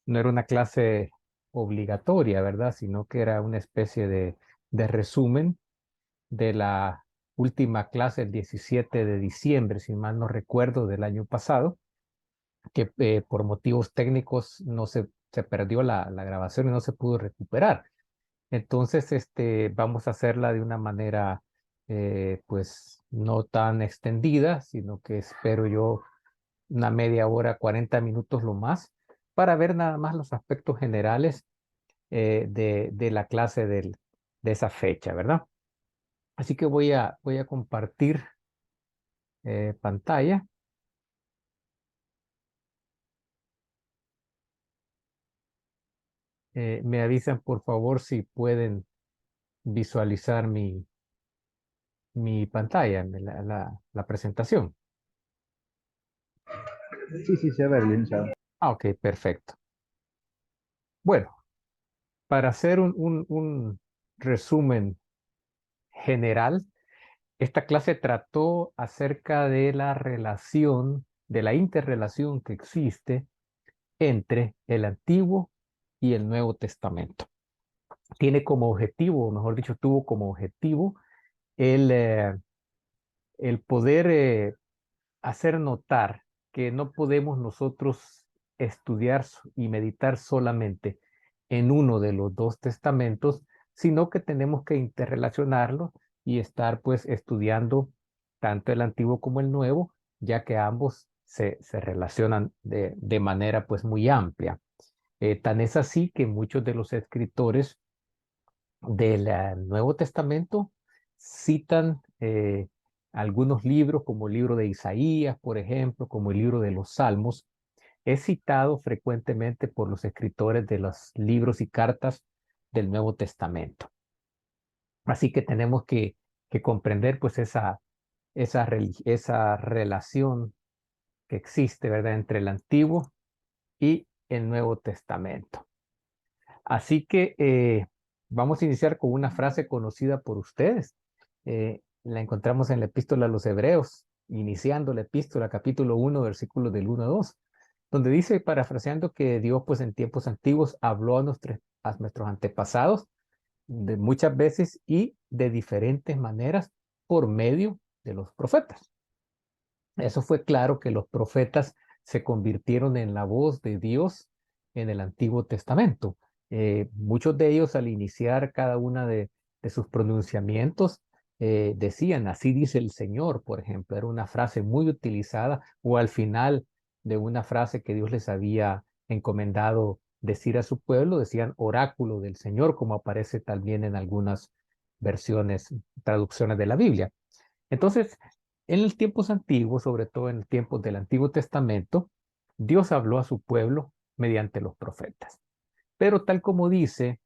No era una clase obligatoria, ¿verdad? Sino que era una especie de resumen de la última clase el 17 de diciembre, si mal no recuerdo, del año pasado, que por motivos técnicos no se perdió la grabación y no se pudo recuperar. Entonces, vamos a hacerla de una manera, pues, no tan extendida, sino que espero yo una media hora, 40 minutos lo más, para ver nada más los aspectos generales de la clase de esa fecha, ¿verdad? Así que voy a compartir pantalla. Me avisan, por favor, si pueden visualizar mi pantalla, la presentación. Sí, sí, se ve bien, chao. Ah, ok, perfecto. Bueno, para hacer un resumen general, esta clase trató acerca de la relación, de la interrelación que existe entre el Antiguo y el Nuevo Testamento. Tiene como objetivo, o mejor dicho, tuvo como objetivo el, eh, el poder hacer notar que no podemos nosotros estudiar y meditar solamente en uno de los dos testamentos, sino que tenemos que interrelacionarlo y estar pues estudiando tanto el Antiguo como el Nuevo, ya que ambos se relacionan de manera pues muy amplia. Tan es así que muchos de los escritores del Nuevo Testamento citan algunos libros, como el libro de Isaías, por ejemplo, como el libro de los Salmos. Es citado frecuentemente por los escritores de los libros y cartas del Nuevo Testamento. Así que tenemos que comprender pues esa relación que existe, ¿verdad?, entre el Antiguo y el Nuevo Testamento. Así que vamos a iniciar con una frase conocida por ustedes. La encontramos en la epístola a los Hebreos, iniciando la epístola, capítulo 1, versículos del 1 a 2, donde dice, parafraseando, que Dios pues en tiempos antiguos habló a nuestros antepasados de muchas veces y de diferentes maneras por medio de los profetas. Eso fue claro que los profetas se convirtieron en la voz de Dios en el Antiguo Testamento. Muchos de ellos al iniciar cada una de sus pronunciamientos decían, así dice el Señor, por ejemplo, era una frase muy utilizada, o al final de una frase que Dios les había encomendado decir a su pueblo, decían oráculo del Señor, como aparece también en algunas versiones, traducciones de la Biblia. Entonces, en los tiempos antiguos, sobre todo en el tiempo del Antiguo Testamento, Dios habló a su pueblo mediante los profetas. Pero tal como dice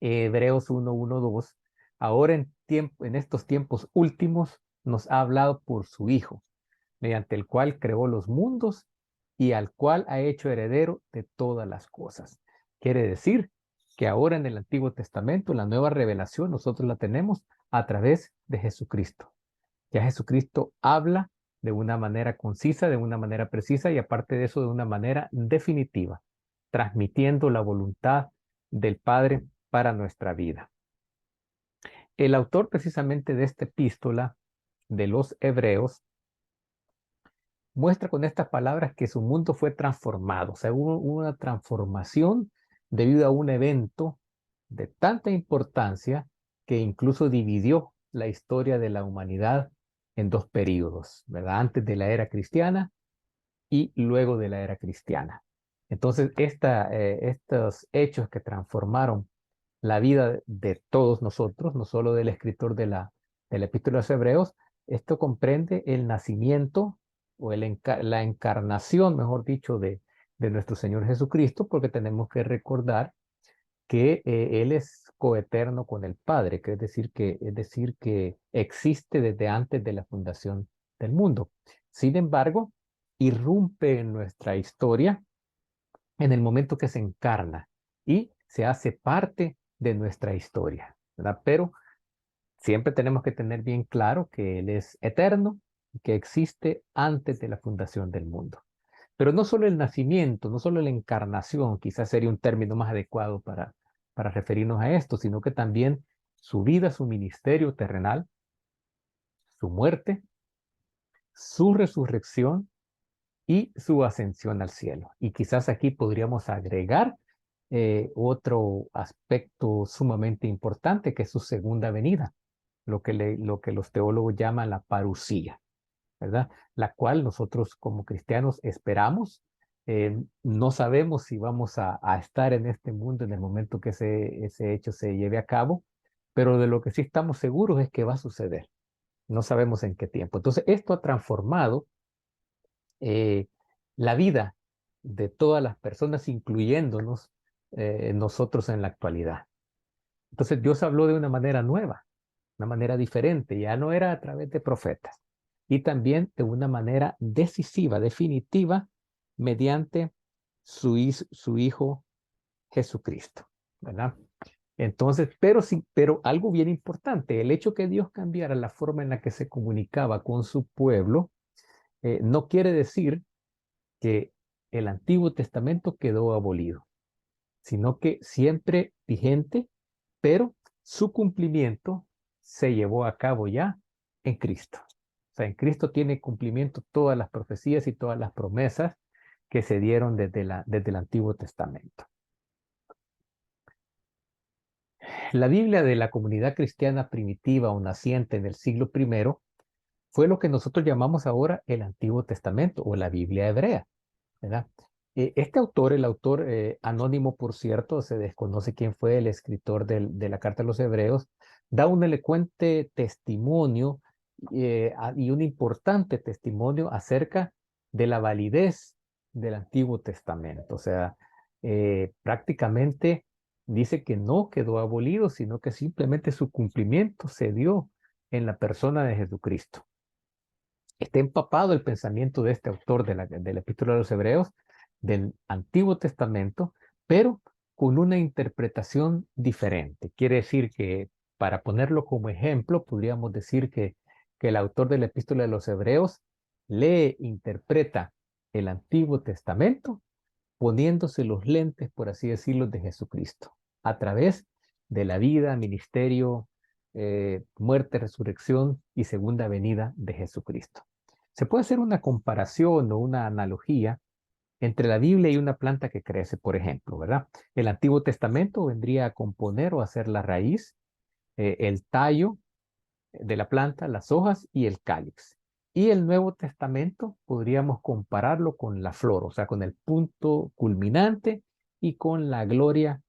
Hebreos 1:1-2, ahora en estos tiempos últimos nos ha hablado por su Hijo, mediante el cual creó los mundos y al cual ha hecho heredero de todas las cosas. Quiere decir que ahora en el Antiguo Testamento, la nueva revelación, nosotros la tenemos a través de Jesucristo. Ya Jesucristo habla de una manera concisa, de una manera precisa y aparte de eso, de una manera definitiva, transmitiendo la voluntad del Padre para nuestra vida. El autor precisamente de esta epístola de los Hebreos muestra con estas palabras que su mundo fue transformado, o sea, hubo una transformación debido a un evento de tanta importancia que incluso dividió la historia de la humanidad en dos periodos, ¿verdad? Antes de la era cristiana y luego de la era cristiana. Entonces, estos hechos que transformaron la vida de todos nosotros, no solo del escritor de la Epístola de los Hebreos, esto comprende el nacimiento o la encarnación, mejor dicho, de nuestro Señor Jesucristo, porque tenemos que recordar que Él es coeterno con el Padre, que es decir que existe desde antes de la fundación del mundo. Sin embargo, irrumpe en nuestra historia en el momento que se encarna y se hace parte de nuestra historia, ¿verdad? Pero siempre tenemos que tener bien claro que Él es eterno y que existe antes de la fundación del mundo. Pero no solo el nacimiento, no solo la encarnación, quizás sería un término más adecuado para referirnos a esto, sino que también su vida, su ministerio terrenal, su muerte, su resurrección y su ascensión al cielo. Y quizás aquí podríamos agregar otro aspecto sumamente importante, que es su segunda venida, lo que los teólogos llaman la parusía, ¿verdad? La cual nosotros como cristianos esperamos. No sabemos si vamos a estar en este mundo en el momento que ese hecho se lleve a cabo, pero de lo que sí estamos seguros es que va a suceder. No sabemos en qué tiempo. Entonces, esto ha transformado eh, la vida de todas las personas, incluyéndonos nosotros en la actualidad. Entonces, Dios habló de una manera nueva, una manera diferente, ya no era a través de profetas, y también de una manera decisiva, definitiva, mediante su Hijo Jesucristo, ¿verdad? Entonces, pero sí, pero algo bien importante, el hecho que Dios cambiara la forma en la que se comunicaba con su pueblo, no quiere decir que el Antiguo Testamento quedó abolido, sino que siempre vigente, pero su cumplimiento se llevó a cabo ya en Cristo. O sea, en Cristo tiene cumplimiento todas las profecías y todas las promesas que se dieron desde el Antiguo Testamento. La Biblia de la comunidad cristiana primitiva o naciente en el siglo I fue lo que nosotros llamamos ahora el Antiguo Testamento o la Biblia hebrea, ¿verdad? Este autor, el autor anónimo, por cierto, se desconoce quién fue el escritor de la Carta a los Hebreos, da un elocuente testimonio y un importante testimonio acerca de la validez del Antiguo Testamento. O sea, prácticamente dice que no quedó abolido, sino que simplemente su cumplimiento se dio en la persona de Jesucristo. Está empapado el pensamiento de este autor de la Epístola de los Hebreos del Antiguo Testamento, pero con una interpretación diferente. Quiere decir que, para ponerlo como ejemplo, podríamos decir que el autor de la Epístola de los Hebreos lee, interpreta el Antiguo Testamento poniéndose los lentes, por así decirlo, de Jesucristo, a través de la vida, ministerio, muerte, resurrección y segunda venida de Jesucristo. Se puede hacer una comparación o una analogía entre la Biblia y una planta que crece, por ejemplo, ¿verdad? El Antiguo Testamento vendría a componer o a ser la raíz, el tallo de la planta, las hojas y el cáliz. Y el Nuevo Testamento podríamos compararlo con la flor, o sea, con el punto culminante y con la gloria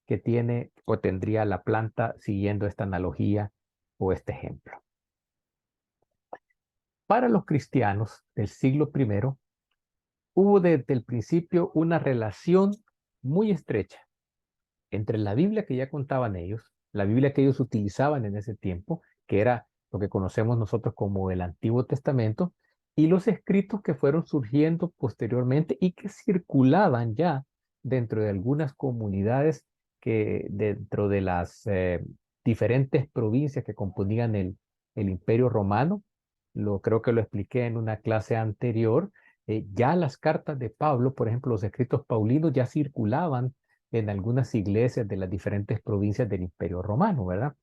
que tiene o tendría la planta siguiendo esta analogía o este ejemplo. Para los cristianos del siglo I, hubo desde el principio una relación muy estrecha entre la Biblia que ya contaban ellos, la Biblia que ellos utilizaban en ese tiempo, que era lo que conocemos nosotros como el Antiguo Testamento, y los escritos que fueron surgiendo posteriormente y que circulaban ya dentro de algunas comunidades que dentro de las diferentes provincias que componían el Imperio Romano. Creo que lo expliqué en una clase anterior. Ya las cartas de Pablo, por ejemplo, los escritos paulinos ya circulaban en algunas iglesias de las diferentes provincias del Imperio Romano, ¿verdad?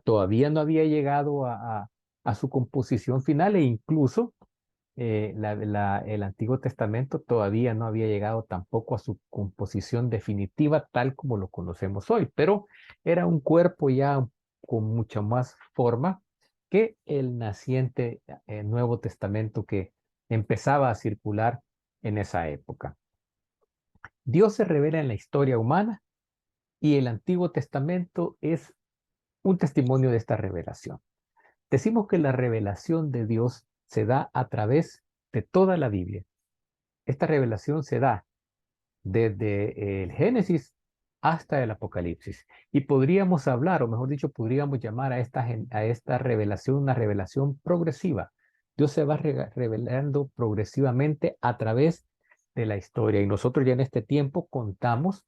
Todavía no había llegado a su composición final, e incluso el Antiguo Testamento todavía no había llegado tampoco a su composición definitiva tal como lo conocemos hoy, pero era un cuerpo ya con mucha más forma que el naciente Nuevo Testamento que empezaba a circular en esa época. Dios se revela en la historia humana y el Antiguo Testamento es un testimonio de esta revelación. Decimos que la revelación de Dios se da a través de toda la Biblia. Esta revelación se da desde el Génesis hasta el Apocalipsis. Y podríamos hablar, o mejor dicho, podríamos llamar a esta revelación una revelación progresiva. Dios se va revelando progresivamente a través de la historia. Y nosotros ya en este tiempo contamos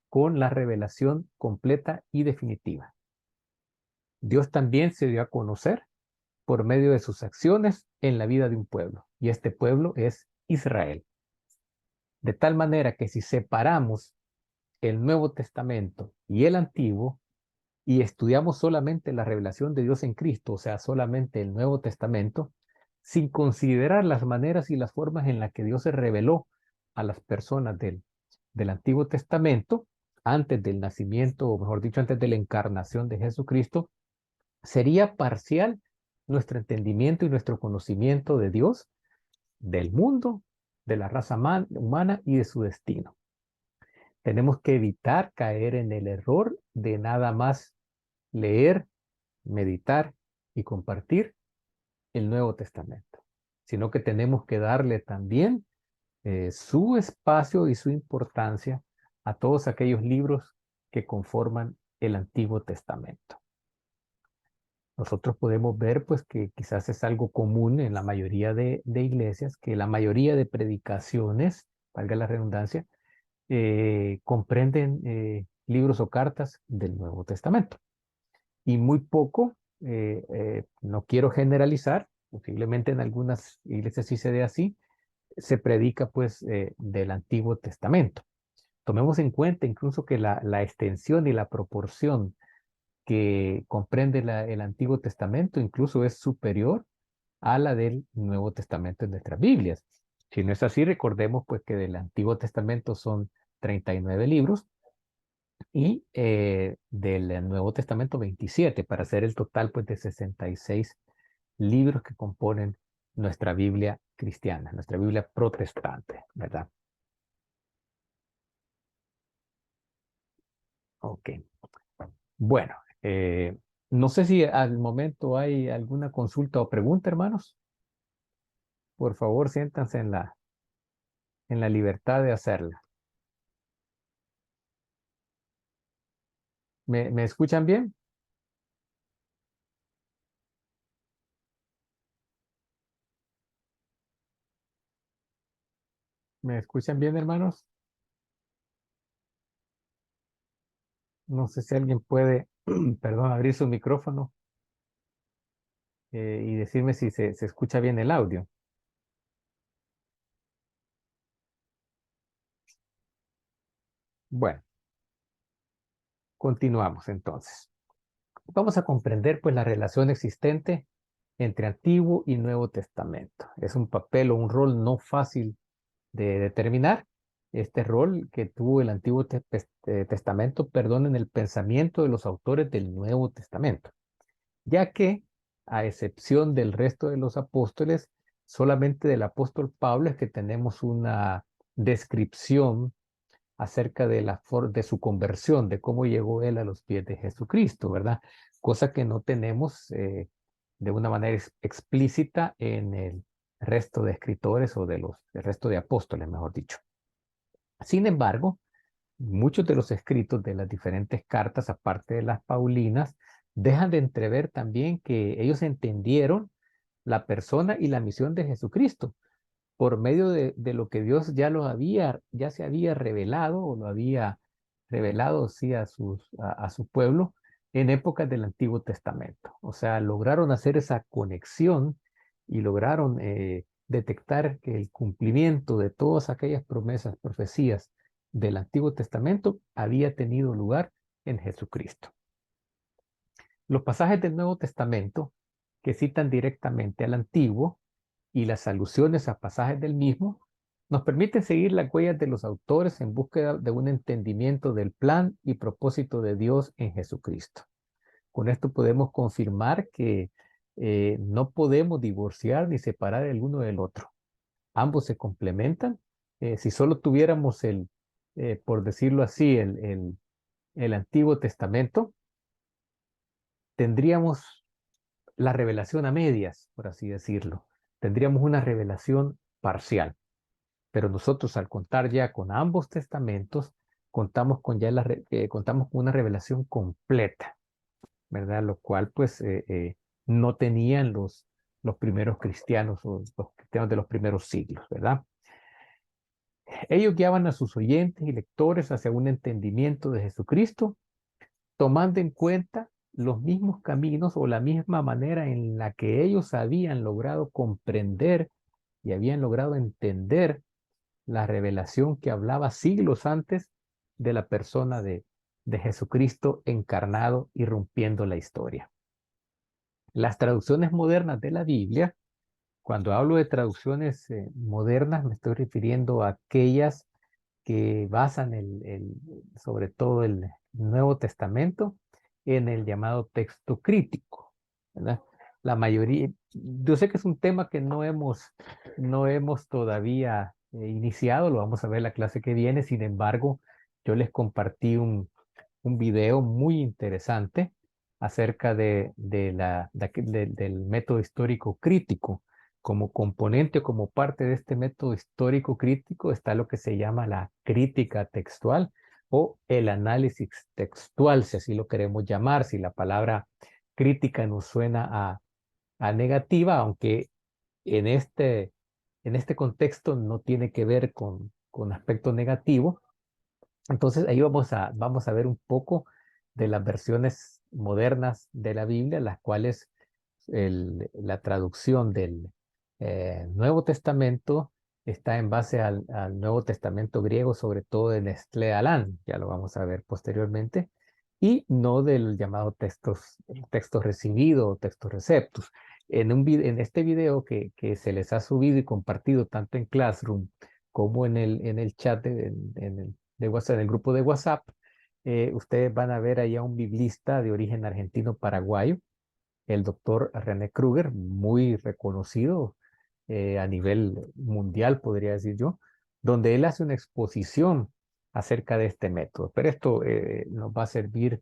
con la revelación completa y definitiva. Dios también se dio a conocer por medio de sus acciones en la vida de un pueblo, y este pueblo es Israel. De tal manera que si separamos el Nuevo Testamento y el Antiguo y estudiamos solamente la revelación de Dios en Cristo, o sea, solamente el Nuevo Testamento, sin considerar las maneras y las formas en las que Dios se reveló a las personas del Antiguo Testamento, antes del nacimiento, o mejor dicho, antes de la encarnación de Jesucristo, sería parcial nuestro entendimiento y nuestro conocimiento de Dios, del mundo, de la raza humana y de su destino. Tenemos que evitar caer en el error de nada más leer, meditar y compartir el Nuevo Testamento, sino que tenemos que darle también su espacio y su importancia a todos aquellos libros que conforman el Antiguo Testamento. Nosotros podemos ver pues que quizás es algo común en la mayoría de iglesias, que la mayoría de predicaciones, valga la redundancia, comprenden libros o cartas del Nuevo Testamento. Y muy poco, no quiero generalizar, posiblemente en algunas iglesias sí se dé así, se predica pues del Antiguo Testamento. Tomemos en cuenta incluso que la extensión y la proporción que comprende el Antiguo Testamento incluso es superior a la del Nuevo Testamento en nuestras Biblias. Si no es así, recordemos pues que del Antiguo Testamento son 39 libros y del Nuevo Testamento 27, para hacer el total pues de 66 libros que componen nuestra Biblia cristiana, nuestra Biblia protestante, ¿verdad? Ok. Bueno, no sé si al momento hay alguna consulta o pregunta, hermanos. Por favor, siéntanse en la libertad de hacerla. ¿Me escuchan bien? ¿Me escuchan bien, hermanos? No sé si alguien puede, perdón, abrir su micrófono y decirme si se escucha bien el audio. Bueno, continuamos entonces. Vamos a comprender pues la relación existente entre Antiguo y Nuevo Testamento. Es un papel o un rol no fácil de determinar. Este rol que tuvo el Antiguo Testamento, perdón, en el pensamiento de los autores del Nuevo Testamento, ya que, a excepción del resto de los apóstoles, solamente del apóstol Pablo es que tenemos una descripción acerca de su conversión, de cómo llegó él a los pies de Jesucristo, ¿verdad? Cosa que no tenemos de una manera explícita en el resto de escritores o el resto de apóstoles, mejor dicho. Sin embargo, muchos de los escritos de las diferentes cartas, aparte de las Paulinas, dejan de entrever también que ellos entendieron la persona y la misión de Jesucristo por medio de lo que Dios ya se había revelado o lo había revelado sí a su pueblo en épocas del Antiguo Testamento. O sea, lograron hacer esa conexión y lograron detectar que el cumplimiento de todas aquellas promesas, profecías del Antiguo Testamento había tenido lugar en Jesucristo. Los pasajes del Nuevo Testamento que citan directamente al Antiguo y las alusiones a pasajes del mismo nos permiten seguir las huellas de los autores en búsqueda de un entendimiento del plan y propósito de Dios en Jesucristo. Con esto podemos confirmar que no podemos divorciar ni separar el uno del otro. Ambos se complementan. Si solo tuviéramos por decirlo así, el Antiguo Testamento, tendríamos la revelación a medias, por así decirlo. Tendríamos una revelación parcial. Pero nosotros al contar ya con ambos testamentos, contamos con una revelación completa, ¿verdad? Lo cual pues no tenían los primeros cristianos o los cristianos de los primeros siglos, ¿verdad? Ellos guiaban a sus oyentes y lectores hacia un entendimiento de Jesucristo, tomando en cuenta los mismos caminos o la misma manera en la que ellos habían logrado comprender y habían logrado entender la revelación que hablaba siglos antes de la persona de Jesucristo encarnado, irrumpiendo la historia. Las traducciones modernas de la Biblia, cuando hablo de traducciones modernas, me estoy refiriendo a aquellas que basan sobre todo el Nuevo Testamento en el llamado texto crítico, ¿verdad? La mayoría, yo sé que es un tema que no hemos todavía iniciado, lo vamos a ver la clase que viene. Sin embargo, yo les compartí un video muy interesante acerca del método histórico crítico. Como componente o como parte de este método histórico crítico está lo que se llama la crítica textual o el análisis textual, si así lo queremos llamar, si la palabra crítica nos suena a negativa, aunque en en este contexto no tiene que ver con aspecto negativo. Entonces ahí vamos a ver un poco de las versiones modernas de la Biblia, las cuales la traducción del Nuevo Testamento está en base al Nuevo Testamento griego, sobre todo de Nestlé Aland, ya lo vamos a ver posteriormente, y no del llamado textos recibido o textos receptus. En este video que se les ha subido y compartido tanto en Classroom como en el chat de WhatsApp, en el grupo de WhatsApp, ustedes van a ver allá un biblista de origen argentino-paraguayo, el doctor René Kruger, muy reconocido a nivel mundial, podría decir yo, donde él hace una exposición acerca de este método. Pero esto nos va a servir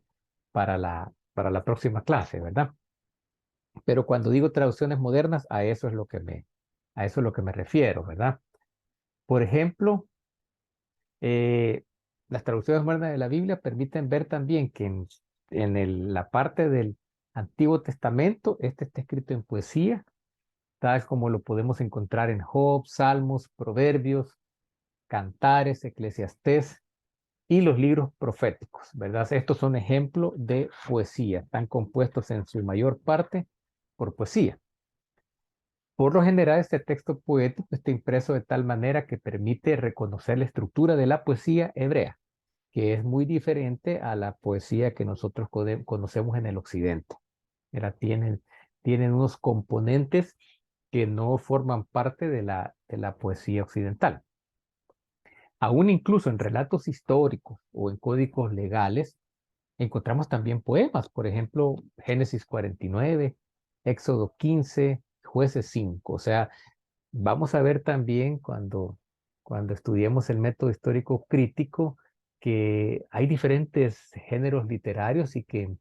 para la próxima clase, ¿verdad? Pero cuando digo traducciones modernas, a eso es lo que me refiero, ¿verdad? Por ejemplo, eh, las traducciones modernas de la Biblia permiten ver también que la parte del Antiguo Testamento, este está escrito en poesía, tal como lo podemos encontrar en Job, Salmos, Proverbios, Cantares, Eclesiastés y los libros proféticos, ¿verdad? Estos son ejemplos de poesía, están compuestos en su mayor parte por poesía. Por lo general, este texto poético está impreso de tal manera que permite reconocer la estructura de la poesía hebrea, que es muy diferente a la poesía que nosotros conocemos en el occidente. Era, tienen unos componentes que no forman parte de la poesía occidental. Aún incluso en relatos históricos o en códigos legales, encontramos también poemas, por ejemplo, Génesis 49, Éxodo 15, Jueces 5. O sea, vamos a ver también cuando estudiemos el método histórico crítico que hay diferentes géneros literarios y que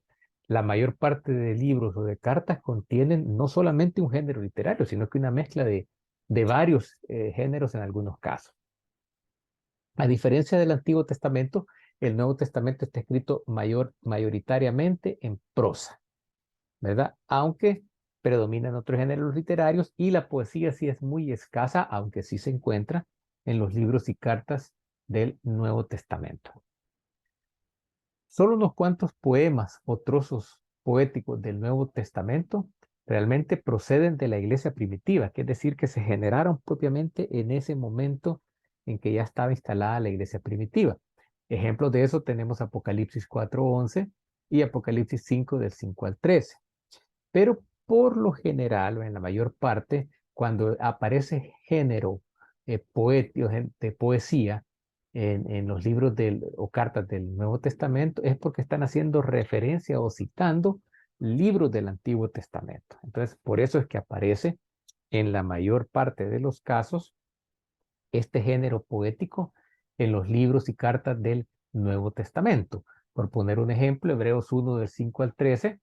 la mayor parte de libros o de cartas contienen no solamente un género literario, sino que una mezcla de varios géneros en algunos casos. A diferencia del Antiguo Testamento, el Nuevo Testamento está escrito mayoritariamente en prosa, ¿verdad? Aunque predominan otros géneros literarios y la poesía sí es muy escasa, aunque sí se encuentra en los libros y cartas del Nuevo Testamento. Solo unos cuantos poemas o trozos poéticos del Nuevo Testamento realmente proceden de la iglesia primitiva, que es decir, que se generaron propiamente en ese momento en que ya estaba instalada la iglesia primitiva. Ejemplos de eso tenemos Apocalipsis 4:11 y Apocalipsis 5 del 5 al 13. Pero por lo general, o en la mayor parte, cuando aparece género poético, de poesía en los libros o cartas del Nuevo Testamento, es porque están haciendo referencia o citando libros del Antiguo Testamento. Entonces, por eso es que aparece en la mayor parte de los casos este género poético en los libros y cartas del Nuevo Testamento. Por poner un ejemplo, Hebreos 1 del 5 al 13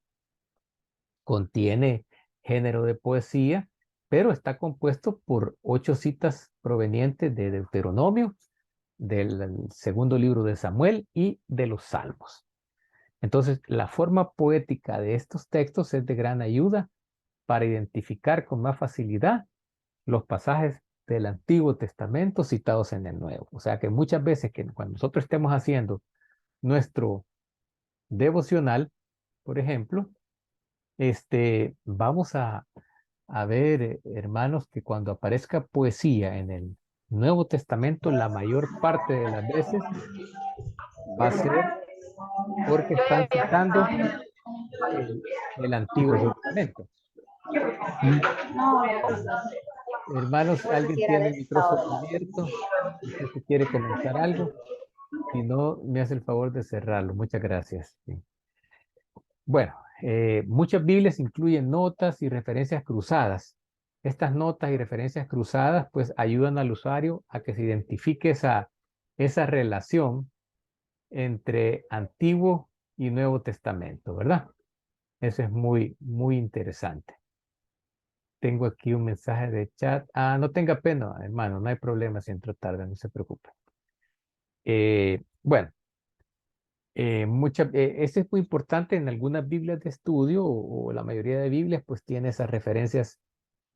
contiene género de poesía, pero está compuesto por 8 citas provenientes de Deuteronomio, del segundo libro de Samuel y de los Salmos. Entonces, la forma poética de estos textos es de gran ayuda para identificar con más facilidad los pasajes del Antiguo Testamento citados en el Nuevo. O sea que muchas veces que cuando nosotros estemos haciendo nuestro devocional, por ejemplo, vamos a ver, hermanos, que cuando aparezca poesía Nuevo Testamento, la mayor parte de las veces va a ser porque están citando el, el Antiguo Testamento. Hermanos, ¿alguien tiene el micrófono abierto? No sé si quiere comentar algo. Si no, me hace el favor de cerrarlo. Muchas gracias. Sí. Bueno, muchas Biblias incluyen notas y referencias cruzadas. Estas notas y referencias cruzadas pues ayudan al usuario a que se identifique esa relación entre Antiguo y Nuevo Testamento, ¿verdad? Eso es muy, muy interesante. Tengo aquí un mensaje de chat. Ah, no tenga pena, hermano, no hay problema si entro tarde, no se preocupe. Bueno, ese es muy importante en algunas Biblias de estudio o la mayoría de Biblias pues tiene esas referencias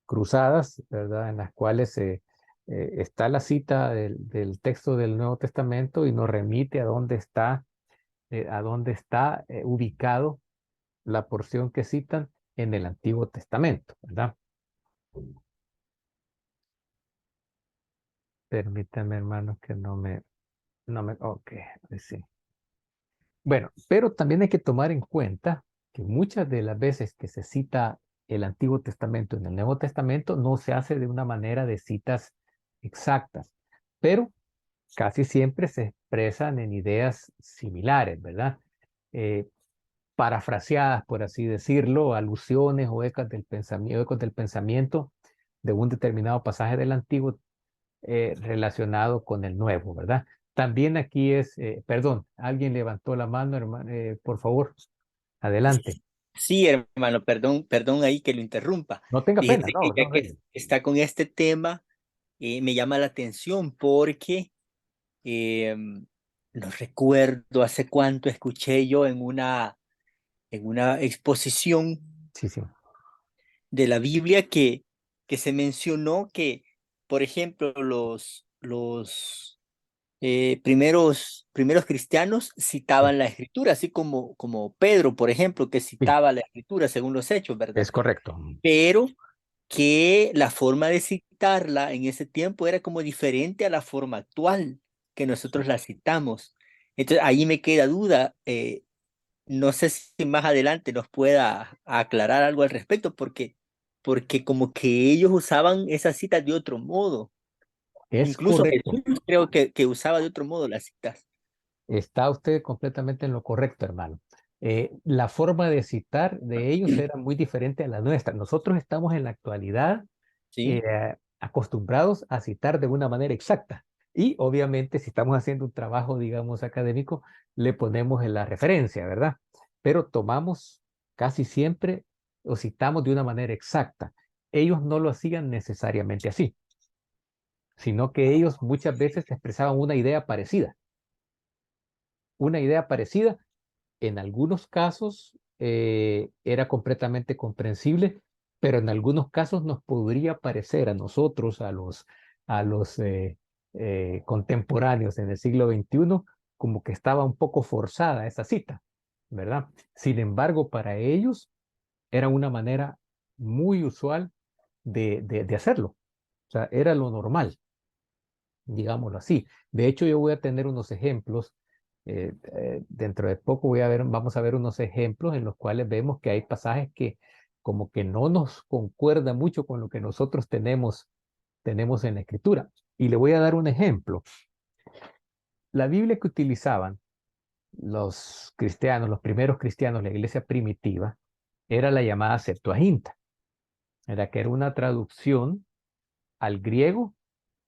cruzadas, ¿verdad? En las cuales está la cita del texto del Nuevo Testamento y nos remite a dónde está ubicado la porción que citan en el Antiguo Testamento, ¿verdad? Permítame, hermano, que ok, sí. Bueno, pero también hay que tomar en cuenta que muchas de las veces que se cita el Antiguo Testamento en el Nuevo Testamento no se hace de una manera de citas exactas, pero casi siempre se expresan en ideas similares, ¿verdad? Eh, Parafraseadas, por así decirlo, alusiones o ecos del pensamiento de un determinado pasaje del Antiguo relacionado con el Nuevo, ¿verdad? También aquí perdón, alguien levantó la mano, hermano, por favor, adelante. Sí, hermano, perdón ahí que lo interrumpa. No tenga pena, Fíjese no, que no, ya que está con este tema, me llama la atención porque eh, no recuerdo hace cuánto escuché yo en una exposición sí, sí, de la Biblia que se mencionó que, por ejemplo, los primeros cristianos sí, citaban la escritura, así como Pedro, por ejemplo, que sí, citaba la escritura según los hechos, ¿verdad? es correcto. Pero que la forma de citarla en ese tiempo era como diferente a la forma actual que nosotros la citamos. Entonces ahí me queda duda. No sé si más adelante nos pueda aclarar algo al respecto, porque como que ellos usaban esas citas de otro modo. Es Incluso correcto. Jesús creo que usaba de otro modo las citas. Está usted completamente en lo correcto, hermano. La forma de citar de ellos era muy diferente a la nuestra. Nosotros estamos en la actualidad ¿Sí? acostumbrados a citar de una manera exacta. Y obviamente, si estamos haciendo un trabajo, digamos, académico, le ponemos en la referencia, ¿verdad? Pero tomamos casi siempre o citamos de una manera exacta. Ellos no lo hacían necesariamente así, sino que ellos muchas veces expresaban una idea parecida. Una idea parecida, en algunos casos era completamente comprensible, pero en algunos casos nos podría parecer a nosotros, a los contemporáneos en el siglo XXI, como que estaba un poco forzada esa cita, ¿verdad? Sin embargo, para ellos era una manera muy usual de hacerlo. O sea, era lo normal, digámoslo así. De hecho, yo voy a tener unos ejemplos. Dentro de poco vamos a ver unos ejemplos en los cuales vemos que hay pasajes que como que no nos concuerda mucho con lo que nosotros tenemos en la Escritura. Y le voy a dar un ejemplo. La Biblia que utilizaban los cristianos, los primeros cristianos, la iglesia primitiva, era la llamada Septuaginta, era que era una traducción al griego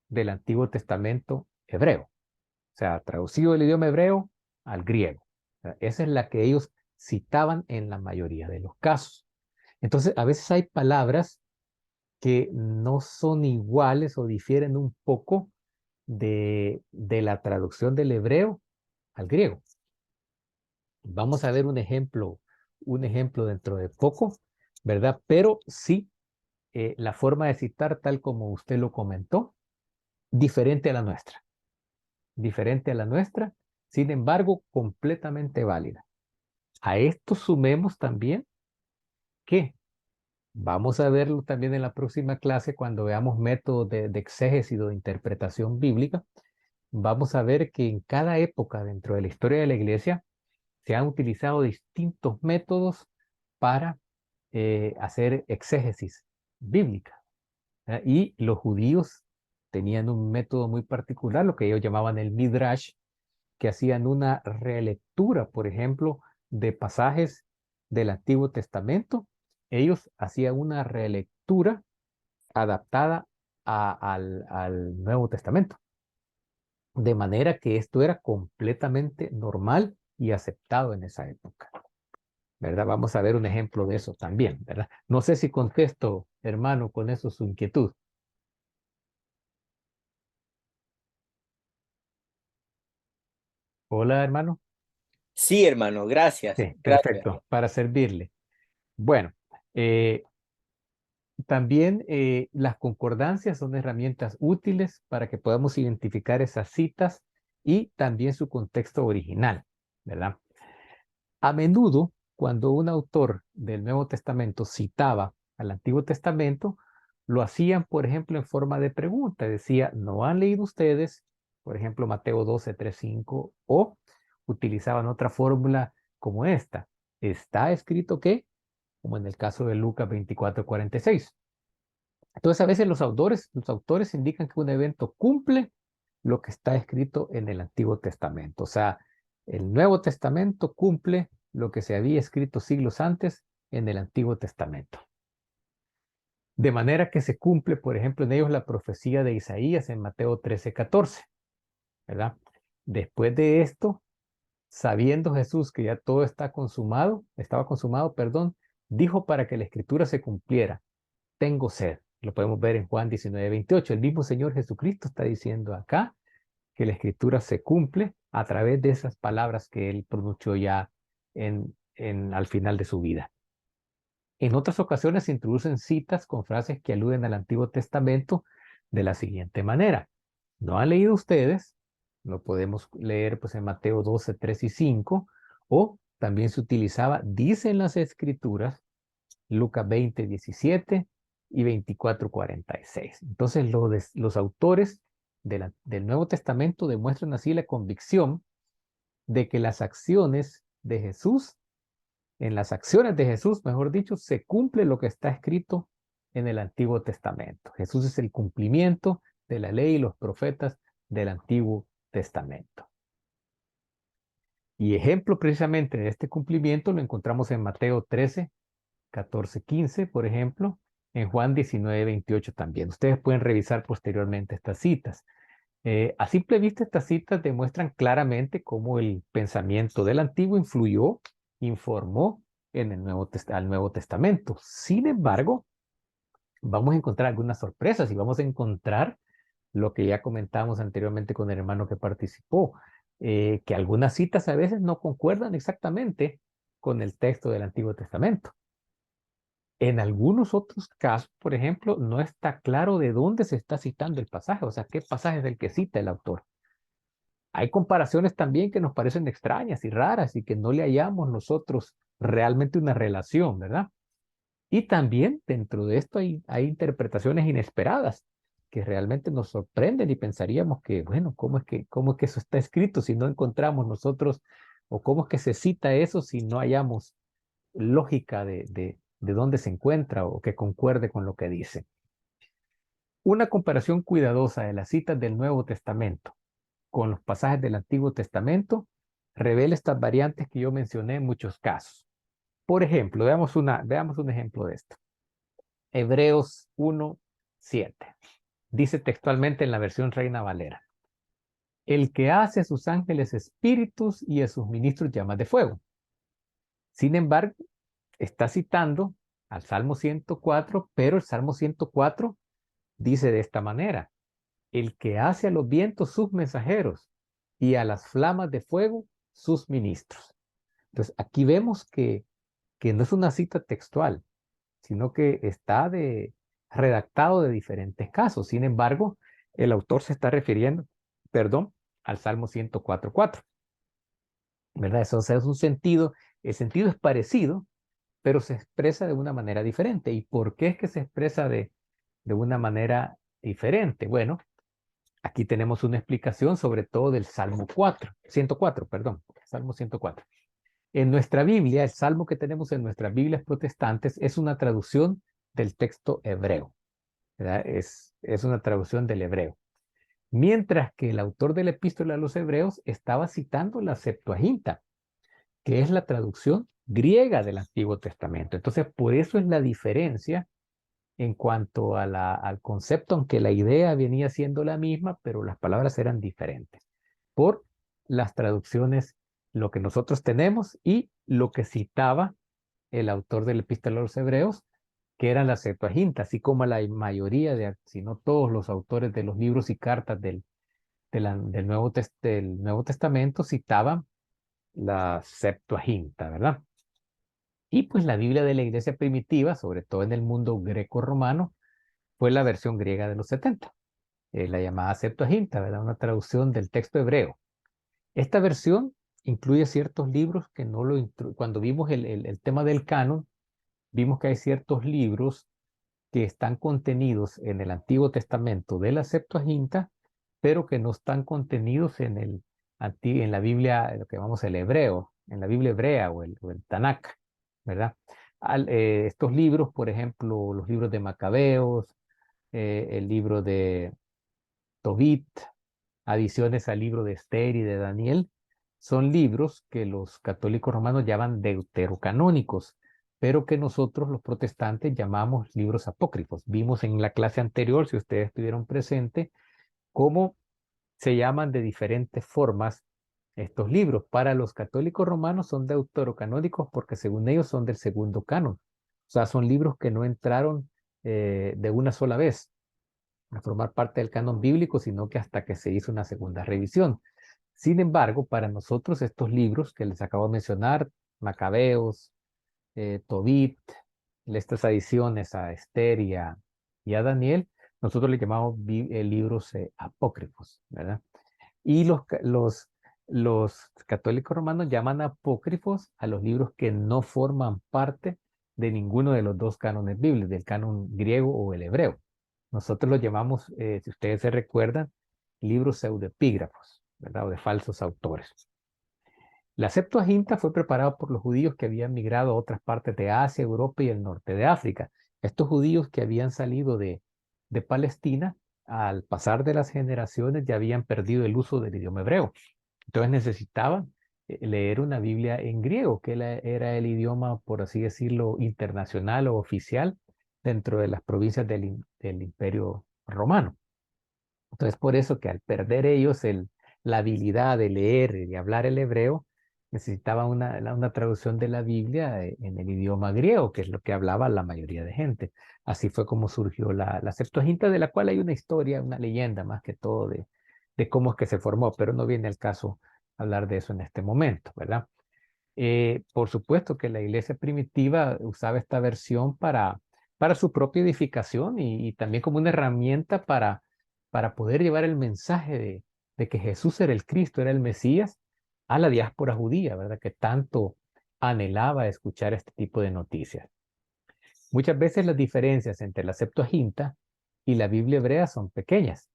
del Antiguo Testamento hebreo. O sea, traducido del idioma hebreo al griego. O sea, esa es la que ellos citaban en la mayoría de los casos. Entonces, a veces hay palabras que no son iguales o difieren un poco de la traducción del hebreo al griego. Vamos a ver un ejemplo dentro de poco, ¿verdad? Pero sí, la forma de citar, tal como usted lo comentó, diferente a la nuestra. Diferente a la nuestra, sin embargo, completamente válida. A esto sumemos también que Vamos a verlo también en la próxima clase cuando veamos métodos de exégesis o de interpretación bíblica. Vamos a ver que en cada época dentro de la historia de la iglesia se han utilizado distintos métodos para hacer exégesis bíblica. Y los judíos tenían un método muy particular, lo que ellos llamaban el Midrash, que hacían una relectura, por ejemplo, de pasajes del Antiguo Testamento. Ellos hacían una relectura adaptada al Nuevo Testamento. De manera que esto era completamente normal y aceptado en esa época, ¿verdad? Vamos a ver un ejemplo de eso también, ¿verdad? No sé si contesto, hermano, con eso su inquietud. Hola, hermano. Sí, hermano, gracias, Sí, gracias. perfecto, para servirle. Bueno, eh, también las concordancias son herramientas útiles para que podamos identificar esas citas y también su contexto original, ¿verdad? A menudo, cuando un autor del Nuevo Testamento citaba al Antiguo Testamento, lo hacían, por ejemplo, en forma de pregunta. Decía, ¿no han leído ustedes, por ejemplo, Mateo 12, 3, 5? O utilizaban otra fórmula como esta. ¿Está escrito qué? Como en el caso de Lucas 24, 46. Entonces, a veces los autores indican que un evento cumple lo que está escrito en el Antiguo Testamento. O sea, el Nuevo Testamento cumple lo que se había escrito siglos antes en el Antiguo Testamento. De manera que se cumple, por ejemplo, en ellos la profecía de Isaías en Mateo 13, 14, ¿verdad? Después de esto, sabiendo Jesús que ya todo estaba consumado, perdón, dijo para que la escritura se cumpliera, tengo sed. Lo podemos ver en Juan 19, 28. El mismo Señor Jesucristo está diciendo acá que la escritura se cumple a través de esas palabras que él pronunció ya al final de su vida. En otras ocasiones se introducen citas con frases que aluden al Antiguo Testamento de la siguiente manera. ¿No han leído ustedes? Lo podemos leer pues en Mateo 12, 3 y 5, o también se utilizaba, dicen las Escrituras, Lucas 20, 17 y 24, 46. Entonces los autores del Nuevo Testamento demuestran así la convicción de que las acciones de Jesús, en las acciones de Jesús, mejor dicho, se cumple lo que está escrito en el Antiguo Testamento. Jesús es el cumplimiento de la ley y los profetas del Antiguo Testamento. Y ejemplo precisamente de este cumplimiento lo encontramos en Mateo 13, 14, 15, por ejemplo, en Juan 19, 28 también. Ustedes pueden revisar posteriormente estas citas. A simple vista, estas citas demuestran claramente cómo el pensamiento del Antiguo influyó, informó en al Nuevo Testamento. Sin embargo, vamos a encontrar algunas sorpresas y vamos a encontrar lo que ya comentamos anteriormente con el hermano que participó, que algunas citas a veces no concuerdan exactamente con el texto del Antiguo Testamento. En algunos otros casos, por ejemplo, no está claro de dónde se está citando el pasaje, o sea, qué pasaje es el que cita el autor. Hay comparaciones también que nos parecen extrañas y raras y que no le hallamos nosotros realmente una relación, ¿verdad? Y también dentro de esto hay interpretaciones inesperadas que realmente nos sorprenden y pensaríamos que, bueno, cómo es que eso está escrito si no encontramos nosotros, o cómo es que se cita eso si no hallamos lógica de dónde se encuentra o que concuerde con lo que dice. Una comparación cuidadosa de las citas del Nuevo Testamento con los pasajes del Antiguo Testamento revela estas variantes que yo mencioné en muchos casos. Por ejemplo, veamos un ejemplo de esto. Hebreos 1, 7. Dice textualmente en la versión Reina Valera: el que hace a sus ángeles espíritus y a sus ministros llamas de fuego. Sin embargo, está citando al Salmo 104, pero el Salmo 104 dice de esta manera: el que hace a los vientos sus mensajeros y a las flamas de fuego sus ministros. Entonces, aquí vemos que no es una cita textual, sino que está redactado de diferentes casos. Sin embargo, el autor se está refiriendo, perdón, al Salmo 104.4, ¿verdad? Eso, o sea, es un sentido, el sentido es parecido, pero se expresa de una manera diferente. ¿Y por qué es que se expresa de una manera diferente? Bueno, aquí tenemos una explicación sobre todo del Salmo 104, perdón, Salmo 104. En nuestra Biblia, el salmo que tenemos en nuestras Biblias protestantes es una traducción del texto hebreo, ¿verdad? Es una traducción del hebreo. Mientras que el autor de la epístola a los hebreos estaba citando la Septuaginta, que es la traducción griega del Antiguo Testamento. Entonces, por eso es la diferencia en cuanto a al concepto, aunque la idea venía siendo la misma, pero las palabras eran diferentes, por las traducciones, lo que nosotros tenemos y lo que citaba el autor de la epístola a los hebreos, que eran la Septuaginta, así como la mayoría de, si no todos los autores de los libros y cartas del Nuevo Testamento citaban la Septuaginta, ¿verdad? Y pues la Biblia de la iglesia primitiva, sobre todo en el mundo greco-romano, fue la versión griega de los 70, la llamada Septuaginta, ¿verdad? Una traducción del texto hebreo. Esta versión incluye ciertos libros que no lo cuando vimos el tema del canon, vimos que hay ciertos libros que están contenidos en el Antiguo Testamento de la Septuaginta, pero que no están contenidos en la Biblia, lo que llamamos el hebreo, en la Biblia hebrea o el Tanakh, ¿verdad? Estos libros, por ejemplo, los libros de Macabeos, el libro de Tobit, adiciones al libro de Esther y de Daniel, son libros que los católicos romanos llaman deuterocanónicos, pero que nosotros los protestantes llamamos libros apócrifos. Vimos en la clase anterior, si ustedes estuvieron presentes, cómo se llaman de diferentes formas estos libros. Para los católicos romanos son deuterocanónicos porque según ellos son del segundo canon. O sea, son libros que no entraron de una sola vez a formar parte del canon bíblico, sino que hasta que se hizo una segunda revisión. Sin embargo, para nosotros estos libros que les acabo de mencionar, Macabeos, Tobit, estas adiciones a Esther y a Daniel, nosotros le llamamos libros apócrifos, ¿verdad? Y los católicos romanos llaman apócrifos a los libros que no forman parte de ninguno de los dos cánones bíblicos, del canon griego o el hebreo. Nosotros los llamamos, si ustedes se recuerdan, libros pseudoepígrafos, ¿verdad? O de falsos autores. La Septuaginta fue preparada por los judíos que habían migrado a otras partes de Asia, Europa y el norte de África. Estos judíos que habían salido de Palestina, al pasar de las generaciones ya habían perdido el uso del idioma hebreo. Entonces necesitaban leer una Biblia en griego, que era el idioma, por así decirlo, internacional o oficial dentro de las provincias del Imperio Romano. Entonces, por eso que al perder ellos la habilidad de leer y de hablar el hebreo, necesitaban una traducción de la Biblia en el idioma griego, que es lo que hablaba la mayoría de gente. Así fue como surgió la Septuaginta, de la cual hay una historia, una leyenda más que todo de cómo es que se formó, pero no viene al caso hablar de eso en este momento, ¿verdad? Por supuesto que la iglesia primitiva usaba esta versión para su propia edificación y también como una herramienta para poder llevar el mensaje de que Jesús era el Cristo, era el Mesías, a la diáspora judía, ¿verdad? Que tanto anhelaba escuchar este tipo de noticias. Muchas veces las diferencias entre la Septuaginta y la Biblia hebrea son pequeñas,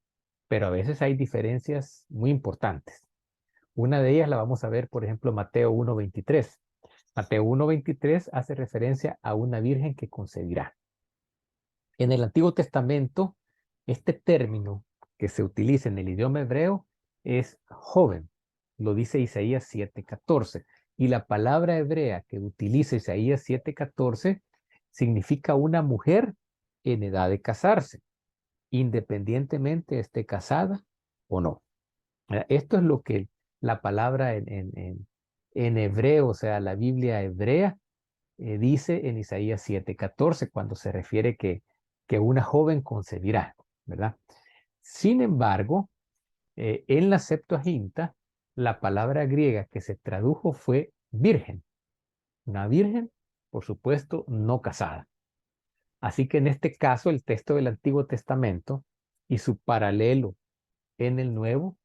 pero a veces hay diferencias muy importantes. Una de ellas la vamos a ver, por ejemplo, Mateo 1:23. Mateo 1:23 hace referencia a una virgen que concebirá. En el Antiguo Testamento, este término que se utiliza en el idioma hebreo es joven. Lo dice Isaías 7:14. Y la palabra hebrea que utiliza Isaías 7:14 significa una mujer en edad de casarse, independientemente esté casada o no. Esto es lo que la palabra en hebreo, o sea, la Biblia hebrea, dice en Isaías 7:14, cuando se refiere que una joven concebirá, ¿verdad? Sin embargo, en la Septuaginta, la palabra griega que se tradujo fue virgen. Una virgen, por supuesto, no casada. Así que en este caso, el texto del Antiguo Testamento y su paralelo en el Nuevo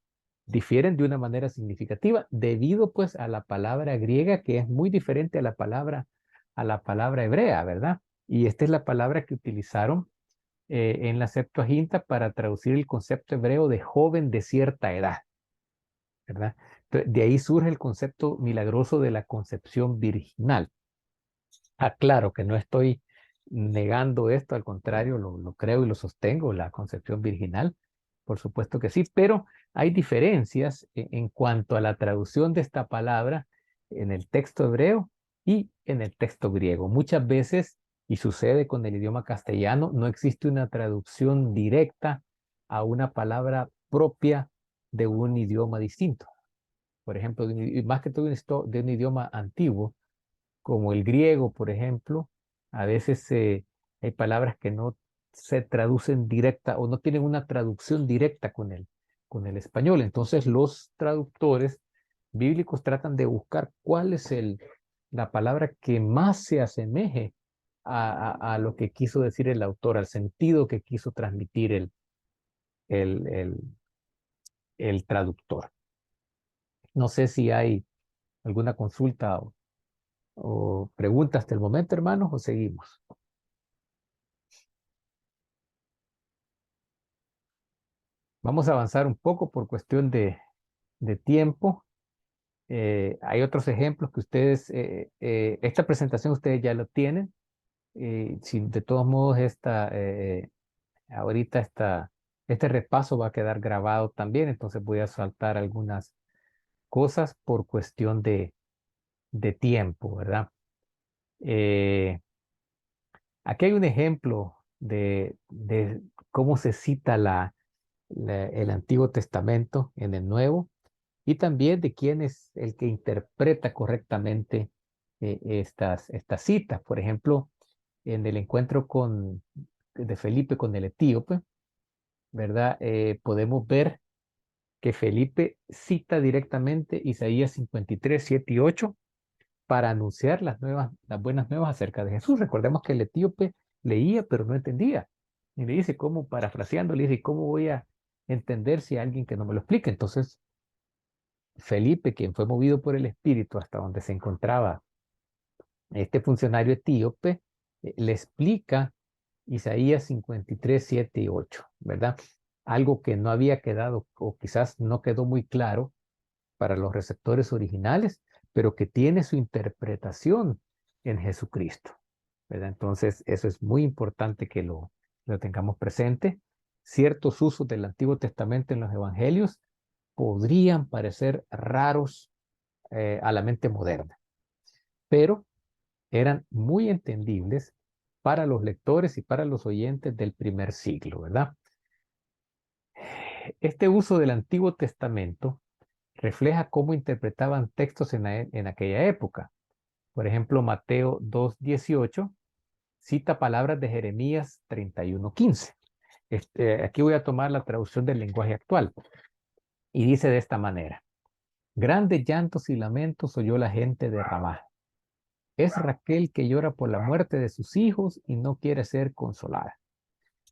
difieren de una manera significativa debido pues a la palabra griega que es muy diferente a la palabra a la palabra hebrea, ¿verdad? Y esta es la palabra que utilizaron en la Septuaginta para traducir el concepto hebreo de joven de cierta edad, ¿verdad? Entonces, de ahí surge el concepto milagroso de la concepción virginal. Claro que no estoy negando esto, al contrario, lo creo y lo sostengo, la concepción virginal, por supuesto que sí, pero hay diferencias en cuanto a la traducción de esta palabra en el texto hebreo y en el texto griego. Muchas veces, y sucede con el idioma castellano, no existe una traducción directa a una palabra propia de un idioma distinto. Por ejemplo, más que todo de un idioma antiguo como el griego, por ejemplo, a veces hay palabras que no se traducen directa o no tienen una traducción directa con el español. Entonces los traductores bíblicos tratan de buscar cuál es la palabra que más se asemeje a lo que quiso decir el autor, al sentido que quiso transmitir el, el, el traductor. No sé si hay alguna consulta o pregunta hasta el momento, hermanos, o seguimos. Vamos a avanzar un poco por cuestión de tiempo. Hay otros ejemplos que ustedes, esta presentación ustedes ya lo tienen. Si de todos modos ahorita este repaso va a quedar grabado también, entonces voy a saltar algunas cosas por cuestión de tiempo, ¿verdad? Aquí hay un ejemplo de cómo se cita el Antiguo Testamento en el Nuevo y también de quién es el que interpreta correctamente estas citas. Por ejemplo, en el encuentro de Felipe con el etíope, ¿verdad? Podemos ver que Felipe cita directamente Isaías 53, 7 y 8 para anunciar las buenas nuevas acerca de Jesús. Recordemos que el etíope leía, pero no entendía. Y le dice, ¿cómo? Parafraseando, le dice, ¿cómo voy a entender si hay alguien que no me lo explique? Entonces, Felipe, quien fue movido por el Espíritu hasta donde se encontraba este funcionario etíope, le explica Isaías 53, 7 y 8, ¿verdad? Algo que no había quedado o quizás no quedó muy claro para los receptores originales, pero que tiene su interpretación en Jesucristo, ¿verdad? Entonces, eso es muy importante que lo tengamos presente. Ciertos usos del Antiguo Testamento en los Evangelios podrían parecer raros a la mente moderna, pero eran muy entendibles para los lectores y para los oyentes del primer siglo, ¿verdad? Este uso del Antiguo Testamento refleja cómo interpretaban textos en aquella época. Por ejemplo, Mateo 2:18 cita palabras de Jeremías 31:15. Aquí voy a tomar la traducción del lenguaje actual y dice de esta manera: grandes llantos y lamentos oyó la gente de Ramá. Es Raquel que llora por la muerte de sus hijos y no quiere ser consolada.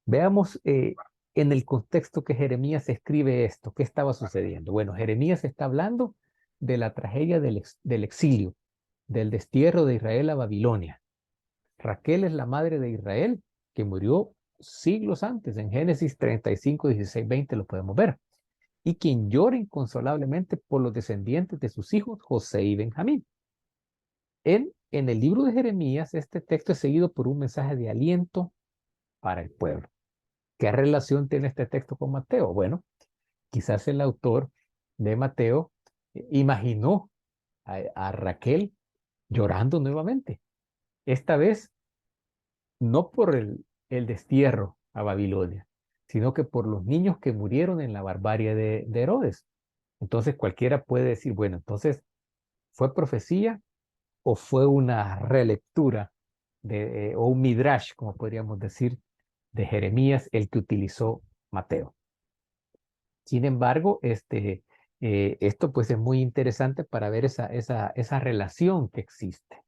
Veamos en el contexto que Jeremías escribe esto, ¿qué estaba sucediendo? Bueno, Jeremías está hablando de la tragedia del exilio, del destierro de Israel a Babilonia. Raquel es la madre de Israel que murió siglos antes, en Génesis 35, 16, 20 lo podemos ver, y quien llora inconsolablemente por los descendientes de sus hijos, José y Benjamín. En el libro de Jeremías, este texto es seguido por un mensaje de aliento para el pueblo. ¿Qué relación tiene este texto con Mateo? Bueno, quizás el autor de Mateo imaginó a Raquel llorando nuevamente. Esta vez no por el destierro a Babilonia, sino que por los niños que murieron en la barbarie de Herodes. Entonces cualquiera puede decir, bueno, entonces, ¿fue profecía o fue una relectura o un midrash, como podríamos decir, de Jeremías, el que utilizó Mateo? Sin embargo, esto pues es muy interesante para ver esa relación que existe,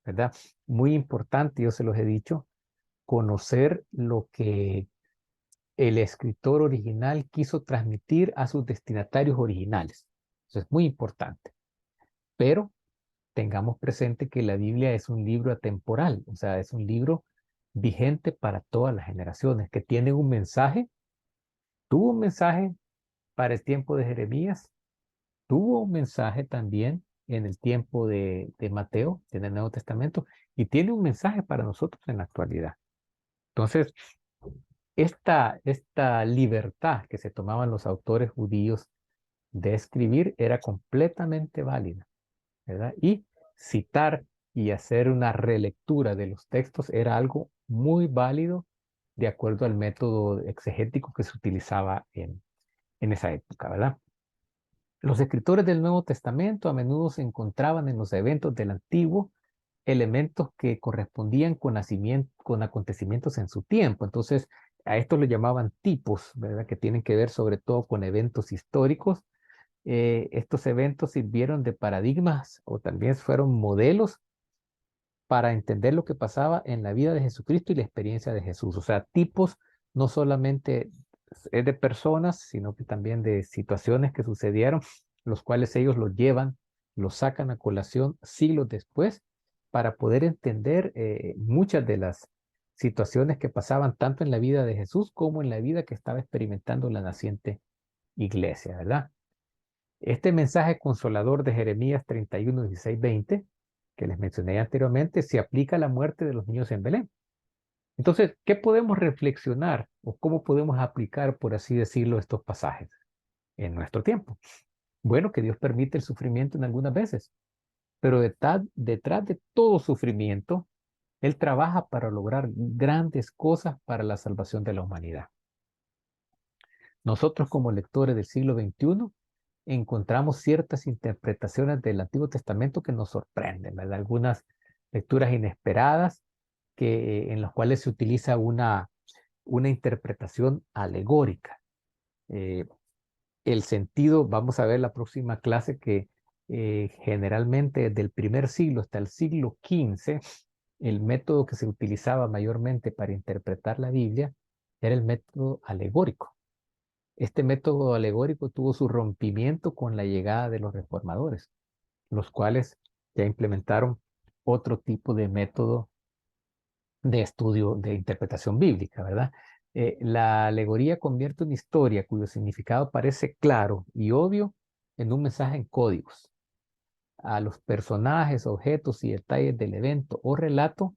¿verdad? Muy importante, yo se los he dicho, conocer lo que el escritor original quiso transmitir a sus destinatarios originales. Eso es muy importante. Pero tengamos presente que la Biblia es un libro atemporal, o sea, es un libro vigente para todas las generaciones, que tiene un mensaje, tuvo un mensaje para el tiempo de Jeremías, tuvo un mensaje también en el tiempo de Mateo, en el Nuevo Testamento, y tiene un mensaje para nosotros en la actualidad. Entonces, esta libertad que se tomaban los autores judíos de escribir era completamente válida, ¿verdad? Y citar y hacer una relectura de los textos era algo muy válido de acuerdo al método exegético que se utilizaba en esa época, ¿verdad? Los escritores del Nuevo Testamento a menudo se encontraban en los eventos del Antiguo elementos que correspondían con acontecimientos en su tiempo. Entonces, a esto le llamaban tipos, ¿verdad? Que tienen que ver sobre todo con eventos históricos. Estos eventos sirvieron de paradigmas o también fueron modelos para entender lo que pasaba en la vida de Jesucristo y la experiencia de Jesús. O sea, tipos no solamente es de personas, sino que también de situaciones que sucedieron, los cuales ellos los llevan, los sacan a colación siglos después para poder entender muchas de las situaciones que pasaban tanto en la vida de Jesús como en la vida que estaba experimentando la naciente iglesia, ¿verdad? Este mensaje consolador de Jeremías 31, 16, 20, que les mencioné anteriormente, se aplica a la muerte de los niños en Belén. Entonces, ¿qué podemos reflexionar o cómo podemos aplicar, por así decirlo, estos pasajes en nuestro tiempo? Bueno, que Dios permite el sufrimiento en algunas veces, pero detrás de todo sufrimiento, Él trabaja para lograr grandes cosas para la salvación de la humanidad. Nosotros como lectores del siglo XXI encontramos ciertas interpretaciones del Antiguo Testamento que nos sorprenden, ¿verdad? Algunas lecturas inesperadas en las cuales se utiliza una interpretación alegórica. El sentido, vamos a ver la próxima clase que generalmente desde el primer siglo hasta el siglo XV, el método que se utilizaba mayormente para interpretar la Biblia era el método alegórico. Este método alegórico tuvo su rompimiento con la llegada de los reformadores, los cuales ya implementaron otro tipo de método de estudio de interpretación bíblica, ¿verdad? La alegoría convierte una historia cuyo significado parece claro y obvio en un mensaje en códigos. A los personajes, objetos y detalles del evento o relato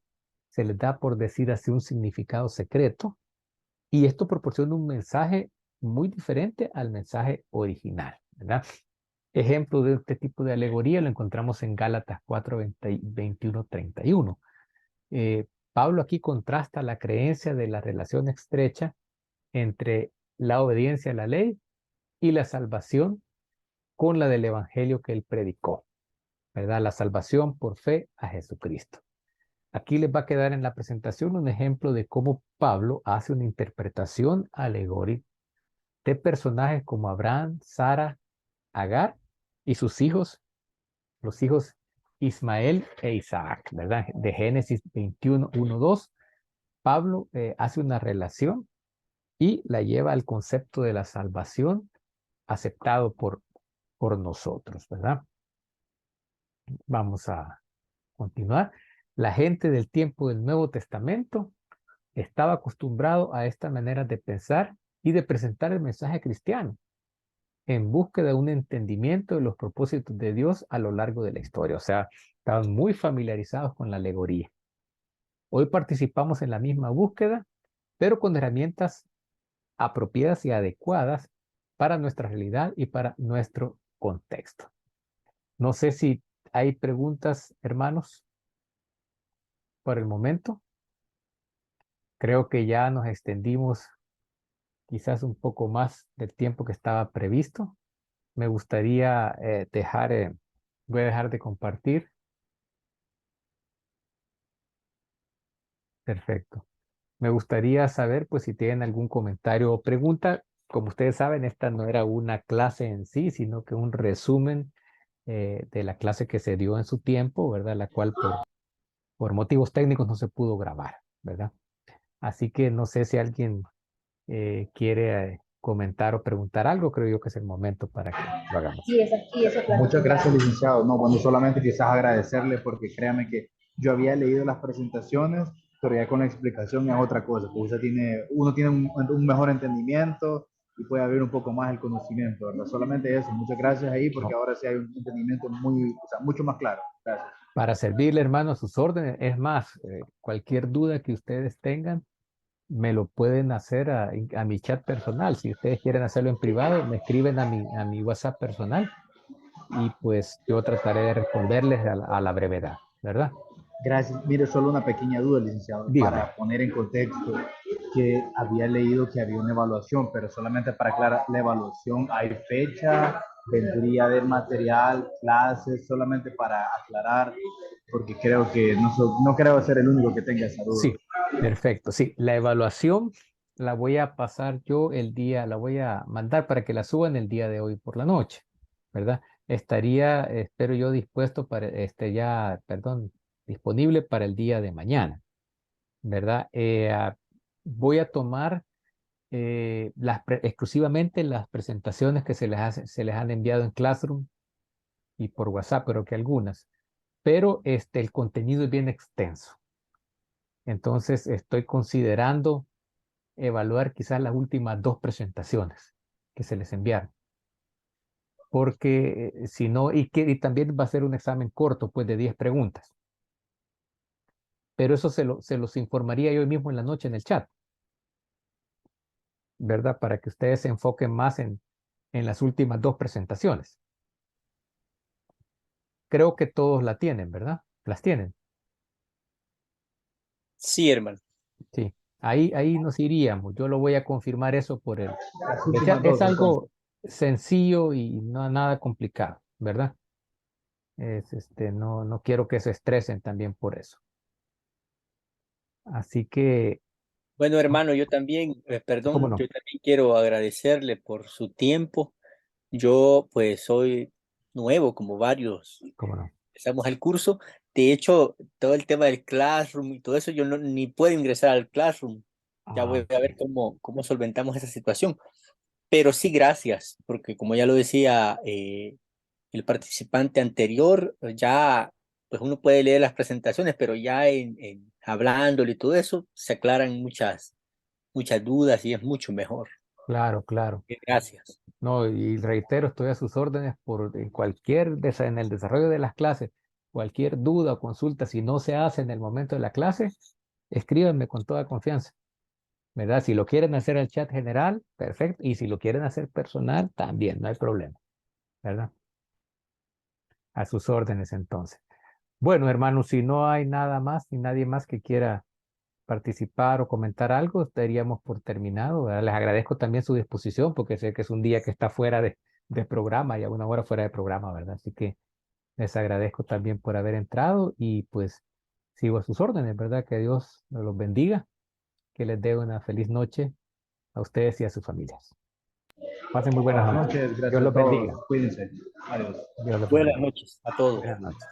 se les da, por decir así, un significado secreto, y esto proporciona un mensaje muy diferente al mensaje original, ¿verdad? Ejemplo de este tipo de alegoría lo encontramos en Gálatas 4, 21, 31. Pablo aquí contrasta la creencia de la relación estrecha entre la obediencia a la ley y la salvación con la del evangelio que él predicó, ¿verdad? La salvación por fe a Jesucristo. Aquí les va a quedar en la presentación un ejemplo de cómo Pablo hace una interpretación alegórica de personajes como Abraham, Sara, Agar y sus hijos, los hijos Ismael e Isaac, ¿verdad? De Génesis 21, 1, 2, Pablo hace una relación y la lleva al concepto de la salvación aceptado por nosotros, ¿verdad? Vamos a continuar. La gente del tiempo del Nuevo Testamento estaba acostumbrado a esta manera de pensar y de presentar el mensaje cristiano en búsqueda de un entendimiento de los propósitos de Dios a lo largo de la historia. O sea, estaban muy familiarizados con la alegoría. Hoy participamos en la misma búsqueda, pero con herramientas apropiadas y adecuadas para nuestra realidad y para nuestro contexto. No sé si hay preguntas, hermanos, por el momento. Creo que ya nos extendimos quizás un poco más del tiempo que estaba previsto. Me gustaría voy a dejar de compartir. Perfecto. Me gustaría saber, pues, si tienen algún comentario o pregunta. Como ustedes saben, esta no era una clase en sí, sino que un resumen de la clase que se dio en su tiempo, ¿verdad? La cual por motivos técnicos no se pudo grabar, ¿verdad? Así que no sé si alguien quiere comentar o preguntar algo, creo yo que es el momento para que lo hagamos. Muchas gracias, licenciado. No, bueno, solamente quizás agradecerle porque créame que yo había leído las presentaciones, pero ya con la explicación es otra cosa. Porque uno tiene un mejor entendimiento y puede abrir un poco más el conocimiento, ¿verdad? Solamente eso. Muchas gracias ahí porque No. ahora sí hay un entendimiento mucho más claro. Gracias. Para servirle, hermano, a sus órdenes. Es más, cualquier duda que ustedes tengan, me lo pueden hacer a mi chat personal. Si ustedes quieren hacerlo en privado, me escriben a mi WhatsApp personal y pues yo trataré de responderles a la brevedad, ¿verdad? Gracias. Mire, solo una pequeña duda, licenciado, Dígame. para poner en contexto que había leído que había una evaluación, pero solamente para aclarar, la evaluación, ¿hay fecha? ¿Vendría de material, clases? Solamente para aclarar, porque creo que no creo ser el único que tenga esa duda. Sí, perfecto. Sí, la evaluación la voy a pasar yo la voy a mandar para que la suban el día de hoy por la noche, ¿verdad? Estaría, espero yo, dispuesto para, perdón, disponible para el día de mañana, ¿verdad? Voy a tomar exclusivamente las presentaciones que se les han enviado en Classroom y por WhatsApp, pero que algunas, pero el contenido es bien extenso. Entonces estoy considerando evaluar quizás las últimas 2 presentaciones que se les enviaron, porque si no, y también va a ser un examen corto, pues de 10 preguntas, pero eso se los informaría yo hoy mismo en la noche en el chat, ¿verdad? Para que ustedes se enfoquen más en las últimas 2 presentaciones. Creo que todos la tienen, ¿verdad? Las tienen. Sí, hermano. Sí. Ahí nos iríamos. Yo lo voy a confirmar eso por el Las últimas es dos, entonces. algo sencillo y no nada complicado, ¿verdad? No quiero que se estresen también por eso. Así que, Bueno, hermano, yo también, ¿cómo perdón, no? yo también quiero agradecerle por su tiempo. Yo pues soy nuevo, como varios, ¿Cómo no? empezamos el curso. De hecho, todo el tema del Classroom y todo eso, yo no, ni puedo ingresar al Classroom. Ya Ah, voy a ver cómo solventamos esa situación. Pero sí, gracias, porque como ya lo decía el participante anterior, ya pues uno puede leer las presentaciones, pero ya en hablándole y todo eso, se aclaran muchas dudas y es mucho mejor. claro, claro. Gracias. No, y reitero, estoy a sus órdenes en el desarrollo de las clases, cualquier duda o consulta, si no se hace en el momento de la clase, escríbanme con toda confianza, ¿verdad? Si lo quieren hacer al chat general, perfecto, y si lo quieren hacer personal, también, no hay problema, ¿verdad? A sus órdenes entonces. Bueno, hermanos, si no hay nada más, ni nadie más que quiera participar o comentar algo, estaríamos por terminado, ¿verdad? Les agradezco también su disposición porque sé que es un día que está fuera de programa y a una hora fuera de programa, ¿verdad? Así que les agradezco también por haber entrado y pues sigo a sus órdenes, ¿verdad? Que Dios los bendiga, que les dé una feliz noche a ustedes y a sus familias. Pasen muy buenas Buenas noches. noches, Dios gracias a los todos. bendiga. Cuídense. Adiós. Dios los Buenas bendiga. noches a todos. Buenas noches.